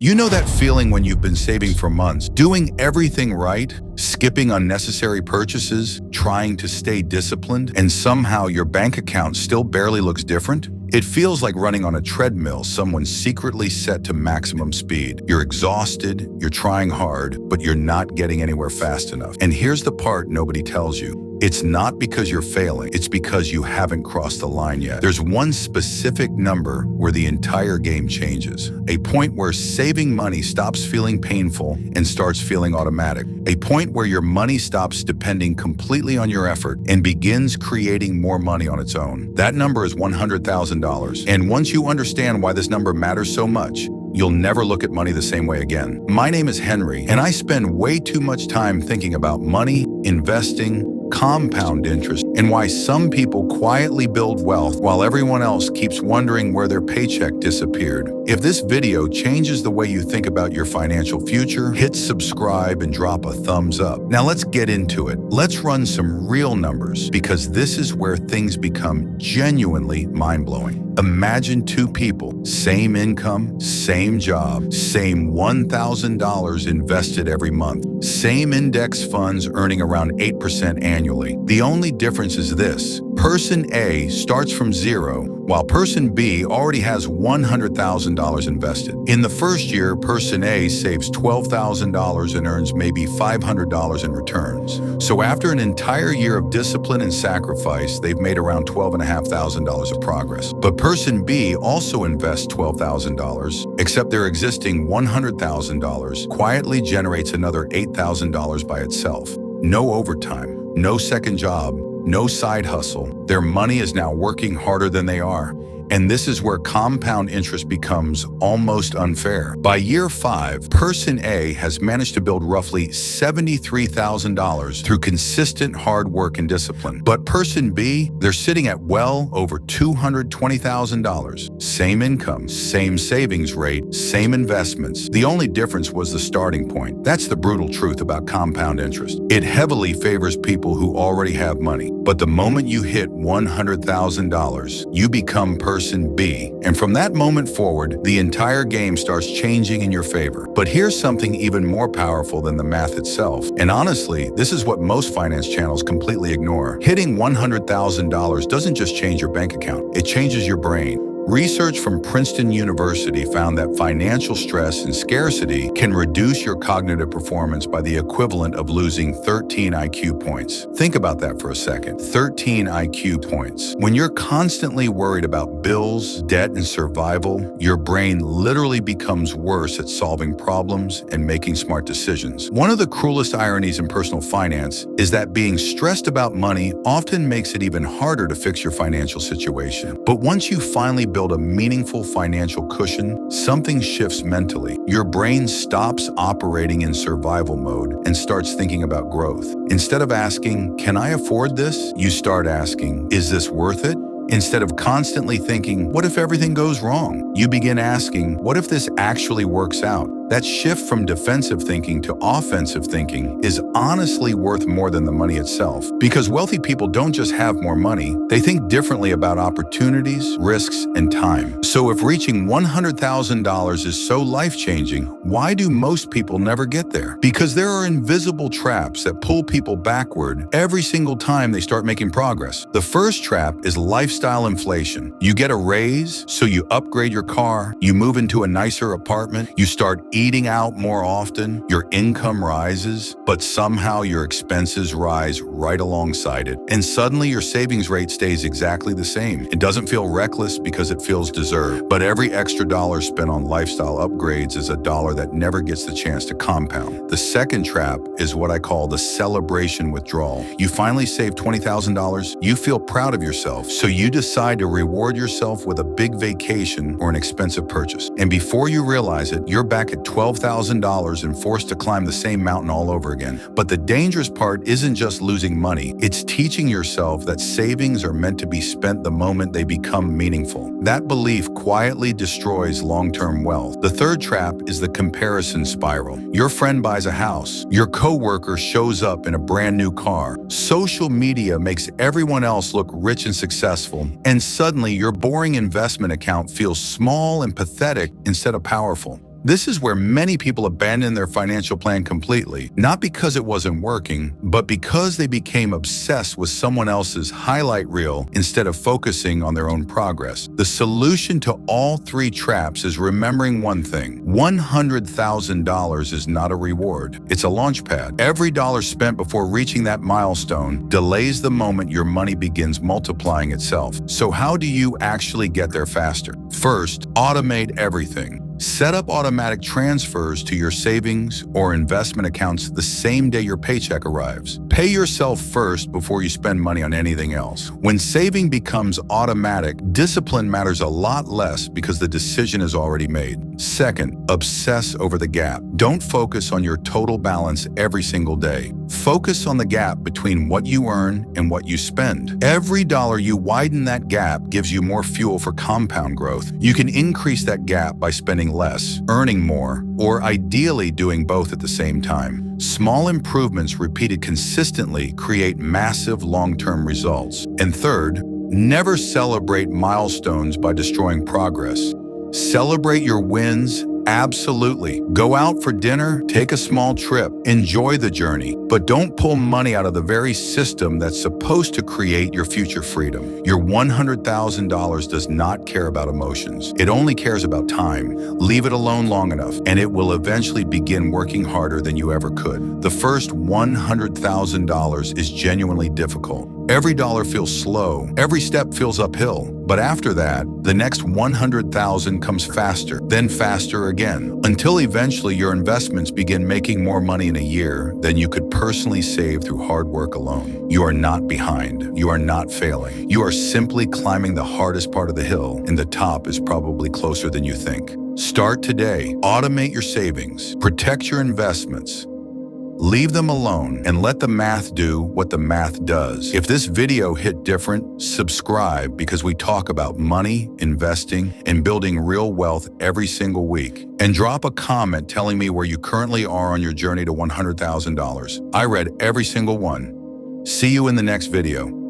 You know that feeling when you've been saving for months, doing everything right, skipping unnecessary purchases, trying to stay disciplined, and somehow your bank account still barely looks different? It feels like running on a treadmill someone secretly set to maximum speed. You're exhausted, you're trying hard, but you're not getting anywhere fast enough. And here's the part nobody tells you. It's not because you're failing, it's because you haven't crossed the line yet. There's one specific number where the entire game changes. A point where saving money stops feeling painful and starts feeling automatic. A point where your money stops depending completely on your effort and begins creating more money on its own. That number is $100,000. And once you understand why this number matters so much, you'll never look at money the same way again. My name is Henry, and I spend way too much time thinking about money, investing, compound interest, and why some people quietly build wealth while everyone else keeps wondering where their paycheck disappeared. If this video changes the way you think about your financial future, hit subscribe and drop a thumbs up. Now let's get into it. Let's run some real numbers, because this is where things become genuinely mind-blowing. Imagine two people, same income, same job, same $1,000 invested every month, same index funds earning around 8% annually. The only difference is this: person A starts from zero, while person B already has $100,000 invested. In the first year, person A saves $12,000 and earns maybe $500 in returns. So after an entire year of discipline and sacrifice, they've made around $12,500 of progress. But person B also invests $12,000, except their existing $100,000 quietly generates another $8,000 by itself. No overtime, no second job, no side hustle. Their money is now working harder than they are. And this is where compound interest becomes almost unfair. By year 5, person A has managed to build roughly $73,000 through consistent hard work and discipline. But person B, they're sitting at well over $220,000. Same income, same savings rate, same investments. The only difference was the starting point. That's the brutal truth about compound interest. It heavily favors people who already have money. But the moment you hit $100,000, you become person B. And from that moment forward, the entire game starts changing in your favor. But here's something even more powerful than the math itself. And honestly, this is what most finance channels completely ignore. Hitting $100,000 doesn't just change your bank account, it changes your brain. Research from Princeton University found that financial stress and scarcity can reduce your cognitive performance by the equivalent of losing 13 IQ points. Think about that for a second. 13 IQ points. When you're constantly worried about bills, debt, and survival, your brain literally becomes worse at solving problems and making smart decisions. One of the cruelest ironies in personal finance is that being stressed about money often makes it even harder to fix your financial situation. But once you finally build a meaningful financial cushion, something shifts mentally. Your brain stops operating in survival mode and starts thinking about growth. Instead of asking, "Can I afford this?" you start asking, "Is this worth it?" Instead of constantly thinking, "What if everything goes wrong?" you begin asking, "What if this actually works out?" That shift from defensive thinking to offensive thinking is honestly worth more than the money itself. Because wealthy people don't just have more money, they think differently about opportunities, risks, and time. So if reaching $100,000 is so life-changing, why do most people never get there? Because there are invisible traps that pull people backward every single time they start making progress. The first trap is lifestyle inflation. You get a raise, so you upgrade your car, you move into a nicer apartment, you start eating out more often, your income rises, but somehow your expenses rise right alongside it. And suddenly your savings rate stays exactly the same. It doesn't feel reckless because it feels deserved. But every extra dollar spent on lifestyle upgrades is a dollar that never gets the chance to compound. The second trap is what I call the celebration withdrawal. You finally save $20,000, you feel proud of yourself, so you decide to reward yourself with a big vacation or an expensive purchase. And before you realize it, you're back at $12,000 and forced to climb the same mountain all over again. But the dangerous part isn't just losing money. It's teaching yourself that savings are meant to be spent the moment they become meaningful. That belief quietly destroys long-term wealth. The third trap is the comparison spiral. Your friend buys a house. Your coworker shows up in a brand new car. Social media makes everyone else look rich and successful. And suddenly your boring investment account feels small and pathetic instead of powerful. This is where many people abandon their financial plan completely, not because it wasn't working, but because they became obsessed with someone else's highlight reel instead of focusing on their own progress. The solution to all three traps is remembering one thing: $100,000 is not a reward, it's a launch pad. Every dollar spent before reaching that milestone delays the moment your money begins multiplying itself. So how do you actually get there faster? First, automate everything. Set up automatic transfers to your savings or investment accounts the same day your paycheck arrives. Pay yourself first before you spend money on anything else. When saving becomes automatic, discipline matters a lot less because the decision is already made. Second, obsess over the gap. Don't focus on your total balance every single day. Focus on the gap between what you earn and what you spend. Every dollar you widen that gap gives you more fuel for compound growth. You can increase that gap by spending less, earning more, or ideally doing both at the same time. Small improvements repeated consistently create massive long-term results. And third, never celebrate milestones by destroying progress. Celebrate your wins. Absolutely. Go out for dinner, take a small trip, enjoy the journey, but don't pull money out of the very system that's supposed to create your future freedom. Your $100,000 does not care about emotions. It only cares about time. Leave it alone long enough, and it will eventually begin working harder than you ever could. The first $100,000 is genuinely difficult. Every dollar feels slow, every step feels uphill. But after that, the next 100,000 comes faster, then faster again, until eventually your investments begin making more money in a year than you could personally save through hard work alone. You are not behind. You are not failing. You are simply climbing the hardest part of the hill, and the top is probably closer than you think. Start today. Automate your savings. Protect your investments. Leave them alone and let the math do what the math does. If this video hit different, subscribe, because we talk about money, investing, and building real wealth every single week. And drop a comment telling me where you currently are on your journey to $100,000. I read every single one. See you in the next video.